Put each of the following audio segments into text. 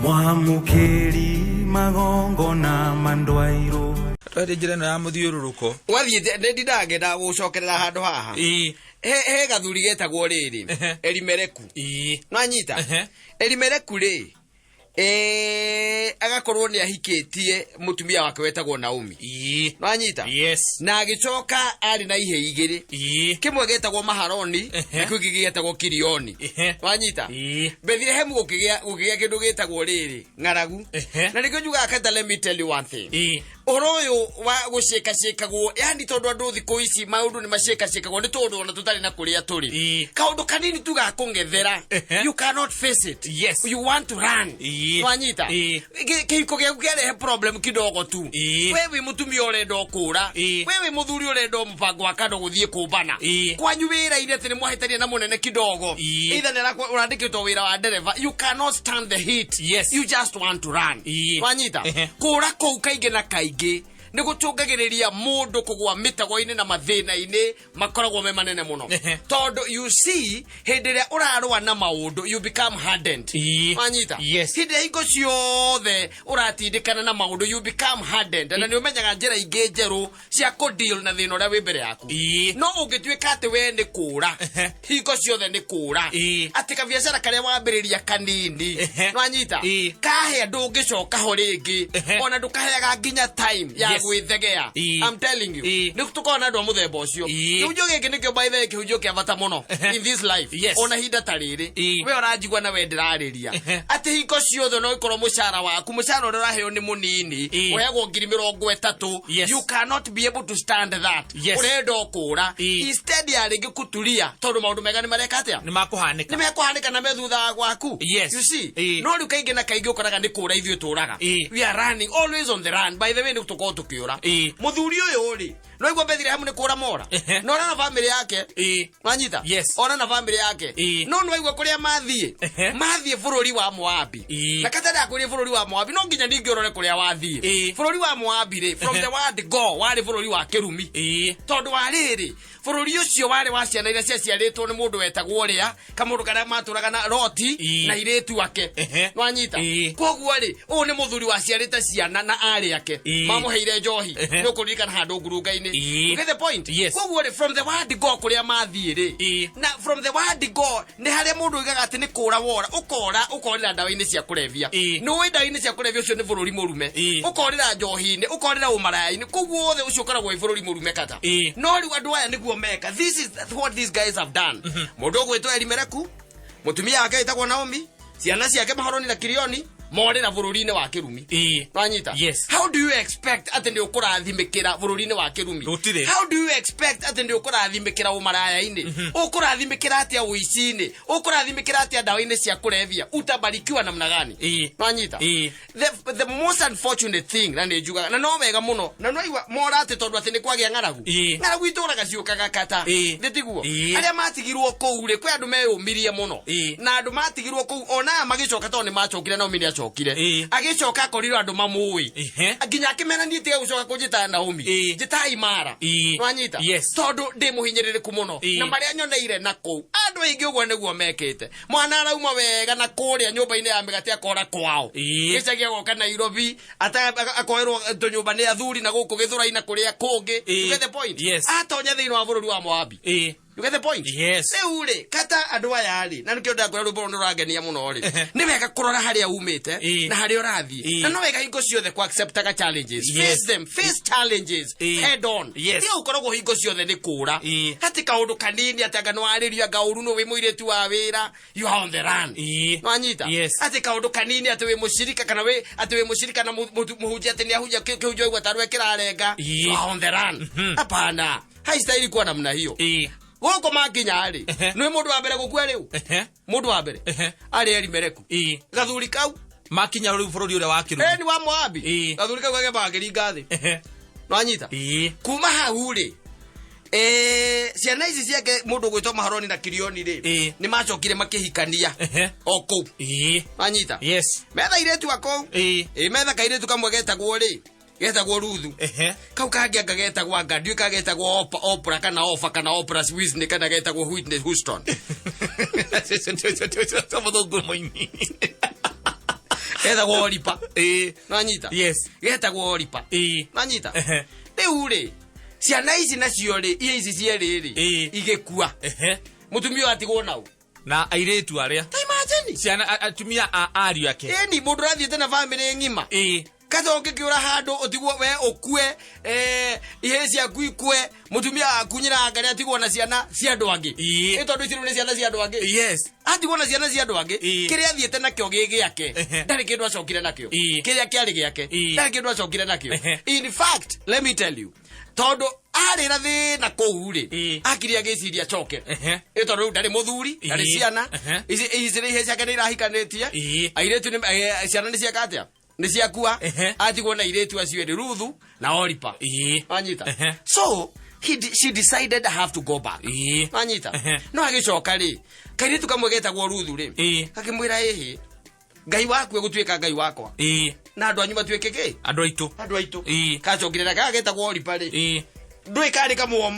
Mwamukeri magongo na mandwairo. Twari njira no ya muthiururuko. Wathie ndindage da gucokerera handu haha. He gathuri getagwo riri. Elimereku. Nwanyita. Elimereku ri. Agakorwo ni ahikitie mutumia wake wetagwo Naomi. Nwanyita. Yes. Na agicoka ari na ihe igiri. Kimwe getagwo Maharoni, na kingi getagwo Kirioni. Nwanyita. Bethlehem gukigia kindu getagwo riri ng'aragu. Na nikyo njuga akata, let me tell you one thing. Oroyo wa gucekacekagwo, yani tondu andu thiku ici maundu ni macekacekagwo ni tondu ona tutari na kuria turi. Kaundu kanini tu ga kungethera, you cannot face it. Yes. You want to run. Nwanyita. Kiko gya kugerehe problem kidogo tu. Wewe mutumia urenda okura. Wewe muthuri urenda mupango wa kando guthie kumbana. Kwanyu wira ire tene mwahitania na munene kidogo. Either nera urandikitwo wira wa dereva, you cannot stand the heat. Yes. You just want to run. Nwanyita. Kura kou kaige na kaige ni gucungagiriria mundu kugwa mitago-ini na mathina-ini makoragwo me manene muno. Tondu you see, hindiria urarwa na maundu, you become hardened. Nwanyita. Yes. Hindiria hingo ciothe uratindikana na maundu, you become hardened. Na ni umenyaga njira ingi njeru cia ku-deal na thina uria wi mbere yaku. No ungituika ati we ni kura, hingo ciothe ni kura, ati kabiacara karia wambiriria kanini, nwanyita, kahe ndungicoka ho ringi, ona ndukaheaga nginya time ya gwithegea. I'm telling you, ni tukona andu muthemba ucio. Kiunjo giki nikyo by the way kiunjo kia bata muno in this life. Ona hinda tariri we uranjigwa na we ndirariria ati hingo ciothe no ikorwo mucara waku, mucara uria uraheo ni munini, uheagwo 30,000. You cannot be able to stand that. Urenda okura instead ya ringi kutulia tondu maundu mega ni mareka atia ni makuhanika na methutha gwaku. You see, no riu kaingi na kaingi ukoraga ni kura ithuĩ turaga. We are running always on the run. By the way, ni tuko tukiura muthuri uyu ri no igwa Bethlehem ni kura mora no na family yake. Nwanyita. Ona na family yake no igwa kuria mathie bururi wa Moabi. Na katara kuria bururi wa Moabi no nginya ndingiorore kuria wathie bururi wa Moabi ri from the word go wari bururi wa Kirumi. Tondu wariri bururi ucio wari wa ciana iria ciaciaritwo ni mundu wetagwo ria kamundu karia maturaga na Loti na iretu wake. Nwanyita. Koguo ri u ni muthuri wa ciarite ciana na ari yake mamuheire njohi no kuririkana handu ngurunga-ini. You get the point? Koguo ri from the word go kuria mathie ri na from the word go ni haria mundu igaga ati ni kura wora ukorira ndawa-ini cia kurevia. No we ndawa-ini cia kurevia ucio ni bururi murume, ukorira njohi-ini, ukorira umaraya-ini. Koguo othe ucio koragwo i bururi murume kata. No riu andu aya niguo meka. This is what these guys have done. Mundu gwitwa Elimereku, mutumia wake etagwo Naomi, ciana ciake Maharoni na Kirioni morira bururi-ini wa Kirumi. Nwanyita. How do you expect ati ndi ukurathimikira bururi-ini wa Kirumi? How do you expect ati ndi ukurathimikira umaraya-ini? Ukurathimikira atia uici-ini? Ukurathimikira atia ndawa-ini cia kurevia? Utabarikiwa namna gani? Nwanyita. The most unfortunate thing na njuga na no wega muno na no igwa mora ati tondu ati ni kwagia ng'aragu. Ng'aragu ituraga ciukaga kata. Nditiguo. Aria matigirwo kou ri kwi andu meyumirie muno. Na andu matigirwo kou ona magicoka tondu ni macokire na umini acokire. Agicoka akorirwo andu mamui. Nginya akimenanie tiga gucoka kunjita Naomi. Njita imara. Nwanyita. Tondu ndi muhinyiririku muno. Na maria nyoneire na kou andu aingi uguo niguo mekite. Mwana arauma wega na kuria nyumba-ini ya migati akora kwao. Gicagia goka Nairobi akoerwo tunyumba ni athuri na guku Githura-ina kuria kungi. You get the point? Atonya thiini wa bururi wa Moabi. You get the point? Riu ri kata andu aya ri na nikio ndakora rwimbo runo rurangenia muno ri ni wega kurora haria umite na haria urathie na no wega hingo ciothe ku accept challenges. Face them, face challenges head on. Ni ukoragwo hingo ciothe ni kura hati kaundu kanini atanga no ariria gauru no wi muiretu wa wira, you are on the run. Nwanyita. Hati kaundu kanini ati wi mushirika kana we ati wi mushirika na muhunjia ati ni ahuja kihujo igwa tarwe kirarenga, you are on the run. Hapana, haistahili kuwa namna hiyo. Goko makinya ri ni mundu wa mbere gukua riu mundu wa mbere ari Elimereku gathuri kau makinya riu bururi uria wa Kirumi ni wa Moabi. Gathuri kau gage bagiringa thi. Nwanyita. Kuma hau ri ciana ici ciake mundu gwitwa Maharoni na Kirioni ri ni macokire makihikania okou. Nwanyita. Metha iretu ako metha kairetu kamwe getagwo ri getagwo Ruthu. Kau kage getagwo anga ndio kagetagwo Oprah kana Ofa kana Oprah Whitney kana getagwo Whitney Houston. Getagwo Olipa. Nanyita. Yes. Getagwo Olipa. Nanyita. Riu ri ciana ici nacio ri ici cieri ri igikua. Mutumia atigwo nau. Na airetu aria. Imagine. Ciana atumia ariu ake. Ni mundu rathiete na family ngima. Kaza ungikiura handu utigwo we ukue ihe ciaku ikue mutumia akunyira ngari atigwo na ciana cia andu angi itondu ici ni ciana cia andu angi. Yes. Atigwo na ciana cia andu angi kiria athiete nakio gigiake ndari kindu acokire nakio kiria kiari giake ndari kindu acokire nakio. In fact, let me tell you, tondu arira thina kou ri akiria giciria coke itondu ndari muthuri ndari ciana ici ni ihe ciake ni irahikanitie airetu ni ciana ni ciakatia ni ciakua atigwo na iretu acio ri Ruthu na Olipa. Anyita. So she decided I have to go back. Anyita. No agicoka ri kairetu kamwe getagwo Ruthu ri akimwira hihi Ngai waku egutwika Ngai wakwa na andu anyu batwike ki andu aitu kacokirira kagetagwo Olipa ri ndui kari kamu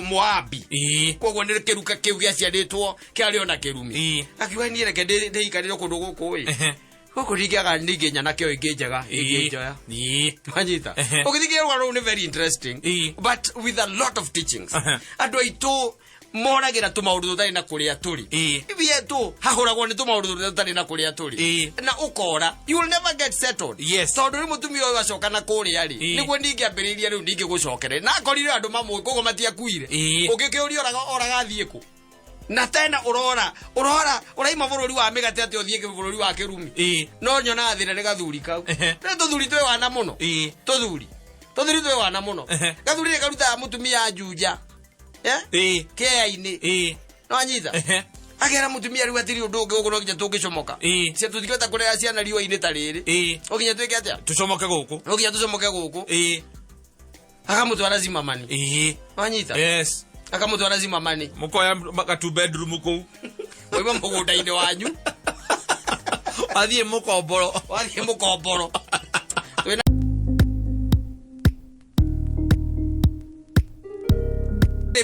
Moabi koguo ni kiruka kiu giaciaritwo kiari ona kirumi akiwa ni reke ndeikarire kundu guku wi guku rigiaga ninge nyana kio ingejega ingejoya Anyita. Ukithikia rwa ni very interesting but with a lot of teachings. Andu aitu moragira tumaundu tutari na kuria turi ibi yetu hahuragwo ni tumaundu tutari na kuria turi na ukora you will never get settled. Yes. Tondu ri mutumia uyu acoka na kuria ri niguo ndingiambiriria riu ndingigucokere na korire andu mamwe koguo matiakuire ugikiuria oraga thieku na tena uraima bururi wa migate ati uthie bururi wa kirumi no nyona thina ni gathuri kau ni tuthuri twe wana muno tuthuri twe wana muno gathuri ni karuta mutumia juja kia-ini no anyita agera mutumia riu atiri undu ungi uguo no nginya tungicomoka cia tuthiketa kurea ciana riua-ini ta riri uginya twike atia tucomoke guku uginya tucomoke guku akamutwara Zimmerman anyita. Yes. Akamutwara Zimmerman mukoya makatu bedroom kou oima mugunda-ini wanyu athie mukomboro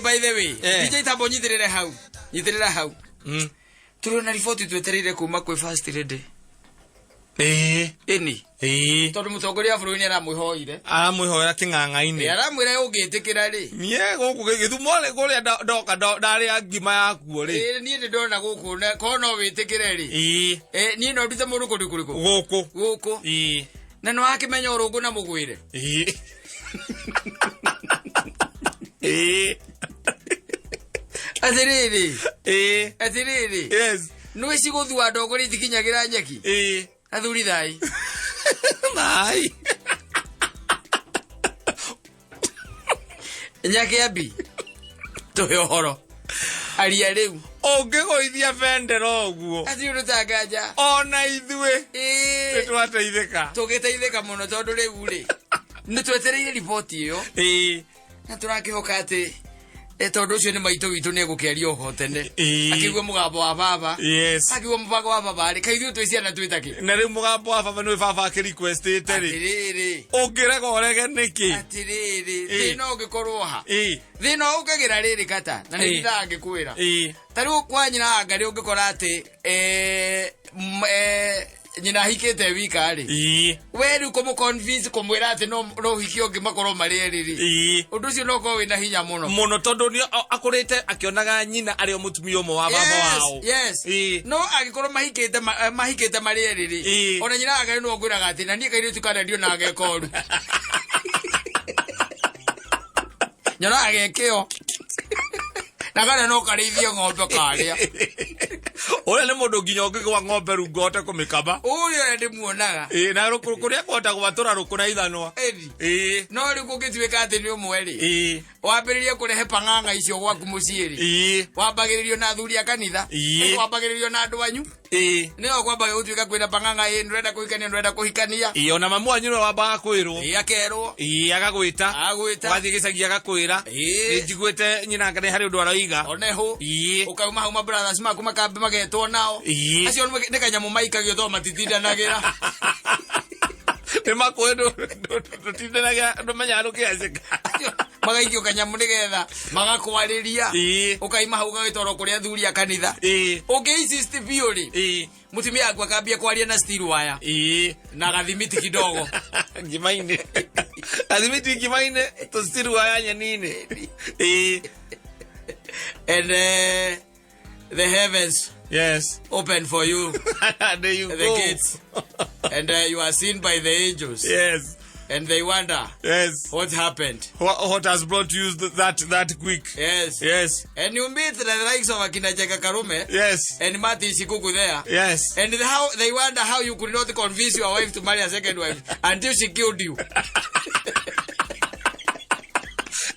by the way DJ Tambo nyitirire hau turi na riboti twetereire kuma kwi first lady tondu mutongoria bũrũri ni aramwihoera king'ang'a-ini aramwira ungitikira ri nie guku Githumo kuria ndoka ndari ngima yakuo ri nie ndi ndona guku ko no witikire ri nie no ndute mũndũ kuriku guku na no akimenya urungu na mugwire athiriri yes no isi guthua ndongori tikinyagira nyeki athuri thai mai nyaki abi tuhe uhoro aria riu ungigoithia bendera uguo ati urutanganja ona ithue nitwateithika tugiteithika muno tondu riu ri nitwetereire riboti iyo na turakihoka ati tondu ucio ni maitu witu ni egukiaria uho tene akigwe mugambo wa baba akigwe mubango wa baba ri kaithio twiciana twitaki na riu mugambo wa baba ni baba ki request ri ungirega urege niki atiriri thina ungikorwo ha thina ukagira riri kata na ni ndangikwira tariu kwa nyina ngari ungikora ati nyina hikete wika ri weru komu convince kumwira ati no hikio ngimakorwo mari eriri undu ucio no ko wina hinya muno tondu ni akurite akionaga nyina ari mutumia umwe wa baba wao no agikorwo mahikete mari eriri ona nyina ngari no ngwiraga ati na nie kaire tukana ndio na agekoru nyona agekio na kana no karithie ng'ombe karia ore ni mundu nginya ungigwa ng'ombe rungote kumikaba uyu ndi muonaga na rukuria kwota gwatura rukuna ithanwa no riku gitwika ati ni umwe ri wambiririe kurehe pang'ang'a icio gwaku muciiri wambagiririo na athuri a kanitha wambagiririo na andu anyu nio kwambaga gutwika kwina pang'ang'a ndurenda kuhikania ona mamu wanyu no wambaga kwirwo akerwo agagwita wathie gicagi agakwira njiguite nyina ngane hari undu araiga oneho ukauma hauma brothers maku makambe magetwo nao acio ni kanyamu maikagio to matitindanagira ni makwendo tutindanagira ndomenya rukiacika magaikio kanyamu nigetha magakwariria ukaima hau gagitoro kuria thuri akanitha insist biuri mutumia akwa kambia kwaria na steel wire na gathimiti kidogo Gimaine gathimiti gimaine to steel wire nyanine and the heavens open for you. There you the go. Gates and you are seen by the angels. And they wonder what happened. What has brought you that quick? Yes. And you meet the likes of Akina Jeka Karume. And Mati Shikuku there. And how they wonder how you could not convince your wife to marry a second wife until she killed you.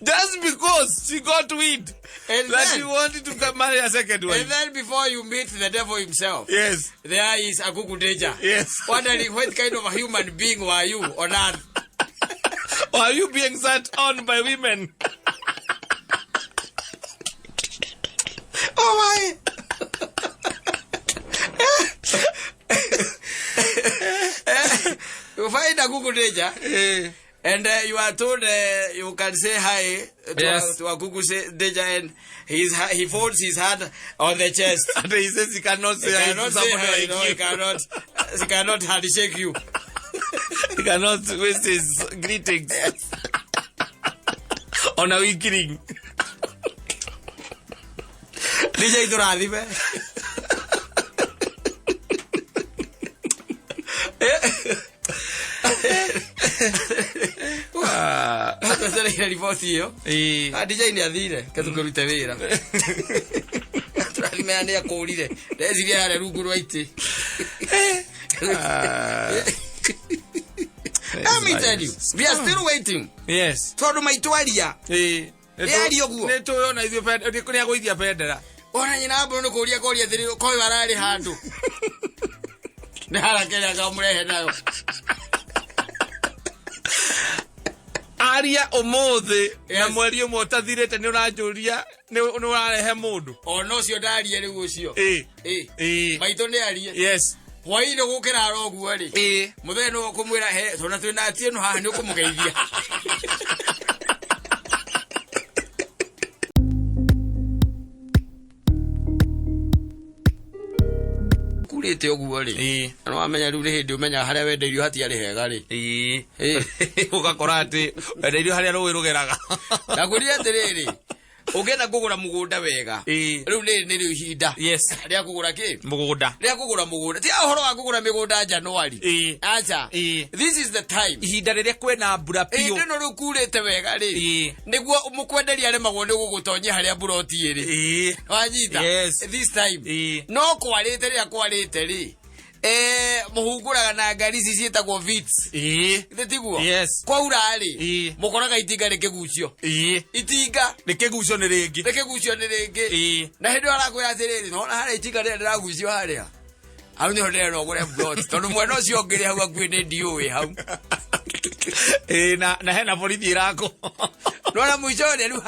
Just because she got wind that she wanted to marry a second wife. And then before you meet the devil himself, there is Akuku Deja. Wondering what kind of a human being were you on earth? Or are you being sat on by women? Oh my! You find Akuku Deja. And you are told you can say hi to Akuku Deja, and he folds his hand on the chest. And he says he cannot say hi to somebody like you. He cannot handshake you. He cannot waste his greetings on a weak ring. DJ Durazibe. Atasera ina ripoti hiyo. DJ ni athire katukirute wira. Turalimea ya kuurire. Ndezire yare rungu rwaiti. Let me tell you, we are still waiting. Tondu maitwaria. Yari oguo. Ne tuyona ithio pende kuria goithia pendera. Ona nyina abro no kuria thiri koi barari handu. Ne harakera kamurehe nayo. Aria omothe na mweri umwe utathirite ni uranjuria ni urarehe mundu ono cio ndarie riu ucio maito ni arie hwaini gukira rogu ri muthenya no kumwira he tona twina atie no haha ni ukumugeithia kurite oguo ri no amenya riu ni hindi umenya haria wenderio hatiari hega ri ugakora ati wenderio haria ruwi rugeraga na kuria atiriri ugenda kugura mugunda wega riu ni ihinda ria kugura ki mugunda ria kugura mugunda ti ahoro wa kugura migunda January acha this is the time ihinda riria kwena mbura pio no riu kurite wega ri niguo mukwenderia ari magwo ni gugutonyia haria buroti iri wanyita this time no kwarite ria kwarite ri muhunguraga na ngari ici cietagwo vits tiguo kwaura ri mukoraga itinga rikigucio itinga rikigucio ni ringi na hindi arakwira atiriri no haria itinga riri riragucio haria hau ni hodera no gure plot tondu mwena ucio ngiri hau akui ni ndiui hau na hena borithi irako nona muichone riu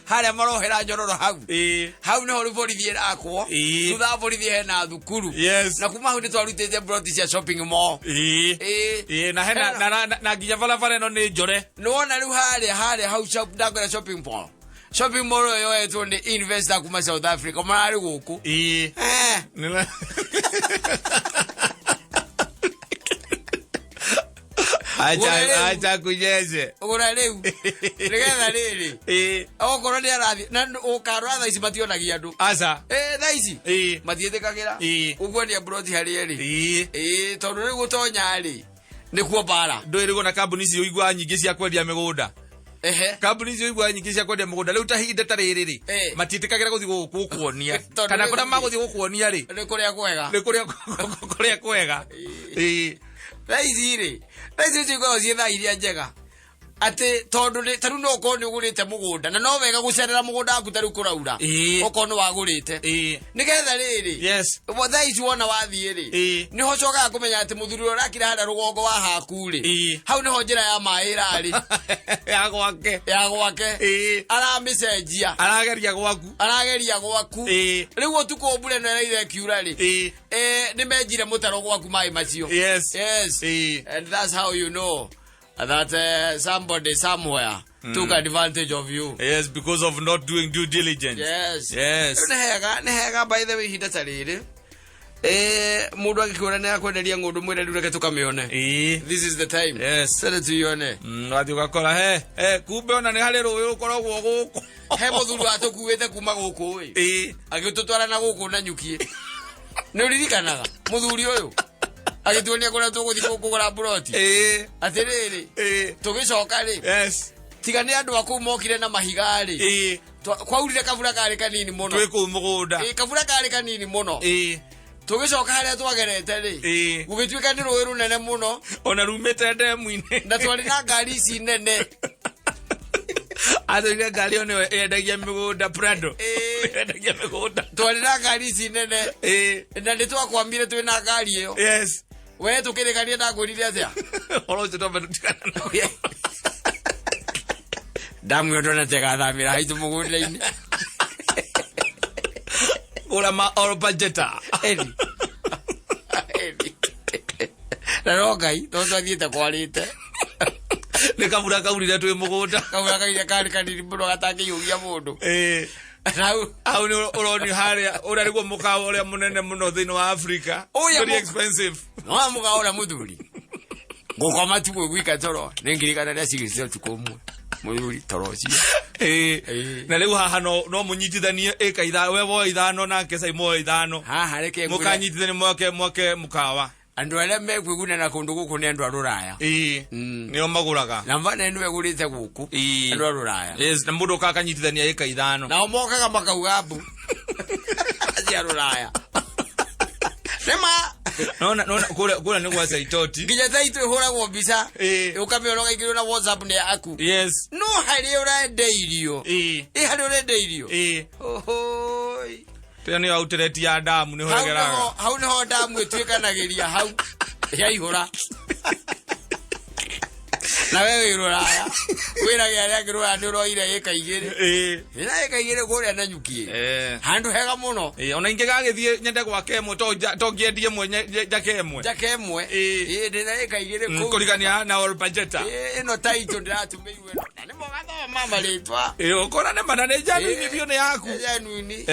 haria marohera njororo hau niho ri borithi irakwo thutha borithi hena thukuru na kuma hau ni twarutite broti cia shopping mall na hena na nginya barabara ino ni njore nona riu haria hau ndagora shopping mall yo etwo ni investor kuma South Africa marari guku acha kunyeze ugura riu nigetha riri okorwo ni arathi na ukarwa tha ici mationagia andu aca tha ici matietikagira uguo ni broti haria ri tondu riu gutonya ri nikuo bara ndwirigo na kambuni icio igwa nyingi cia kwendia migunda kambuni icio igwa nyingi cia kwendia migunda riu tahinda tariri ri matietikagira guthi gukuonia kana kuna maguthi gukuonia ri ni kuria kwega tha ici ri cikoragwo ciĩ thaa iria njega ati tondu taru no ko ni ugurite mugunda na no wega gucerera mugunda waku taru kuraura oko no wagurite nigetha riri thaa ici wona wathie ri niho cokaga kumenya ati muthuri urakira handa rugongo wa haku ri hau niho njira ya mai rari ya gwake aramicenjia arageria gwaku riu utuko mbure no iraire kiura ri ni menjire mutaro gwaku mai macio and that's how you know that somebody somewhere took advantage of you. Yes, because of not doing due diligence. Yes. Nehega by the way he does a mundu akikura ne akwenderia ngundu mwire ndureke tukamione. This is the time. Yes. Sasa tuione. Ngati ukakora kumbe ona ni hari ruwi ukoragwo guku. He muthuru atukuwete kuma guku wi. Agitutwara na guku na nyukie. Ni uririkanaga muthuri uyu agituonia kora tuguthi kugura buroti. Atiriri. Tugicoka ri. Yes. Tiga ni andu aku mokire na mahigari. Kwaurire kavura kari kanini muno. Twiku mugunda. Kavura kari kanini muno. Tugicoka haria twagerete ri gugituika ni ruwi runene muno ona rumite ndemu-ini na twari na ngari ici nene athire ngari ono yendagia migunda Prado yendagia migunda twari na ngari ici nene na ndi twakwambire twi na ngari iyo. Yes. We tukirikania na ngurire atia oro cio tombe tutikana na damu yo ndona tega thamira haitu mugunda-ini ora ma oro budgeta na rogai tondu athiete kwarite ni kavura kaurire twi mugunda kavura kaire kari kanini muno gatangiyugia mundu au ni uroni haria ura niguo mukawa uria munene muno thiini wa Africa, very expensive. No mukawa uria muthuri gukoma tu gwika toro ningirikana ria cigicio tukumwe muyuri toroci na riu haha no munyitithanie eka ithano wewo ithano na kesa imo ithano haha reke mukanyitithanie mwake mukawa andu aria mekwiguna na kundu guku ni andu a Ruraya nio maguraga na mbana ndu egurite guku andu a Ruraya. Yes, na mundu kakanyitithania eka ithano na mokaga makauga mbu acia Ruraya Nema no kula ni kwa Saitoti nginya Saitoti huragwo mbica ukamiona gaigirwo na WhatsApp ni aku. Yes. No hari urende irio hari urende irio ohoi tena ni outlet ya damu ni horagera hau no damu etwikanagiria hau yaihura na wewe Ruraya wiragia ria Ruraya ni uroire eka igiri ina eka igiri kuria na nyukie handu hega muno ona inge gagithie nyende gwake emwe to ngiendie emwe jake emwe ndina eka igiri kurigania na all budgeta ino taito ndatumiwe ni mogathoma maritwa ukora ne manane januni bio ni yaku januni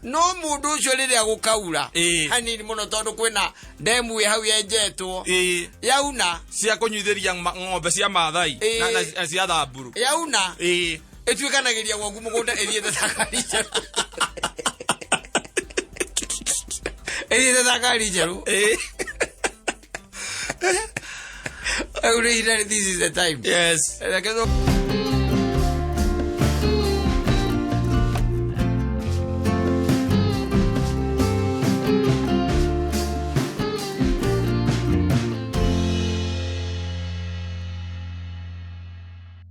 no mundu ucio riria gukaura hanini muno tondu kwina demu hau yenjetwo yauna cia kunyithiria ng'ombe cia mathai na cia thamburu yauna etwikanagiria gwaku mugunda ethiete thakari njeru ethiete thakari njeru this is the time. Yes.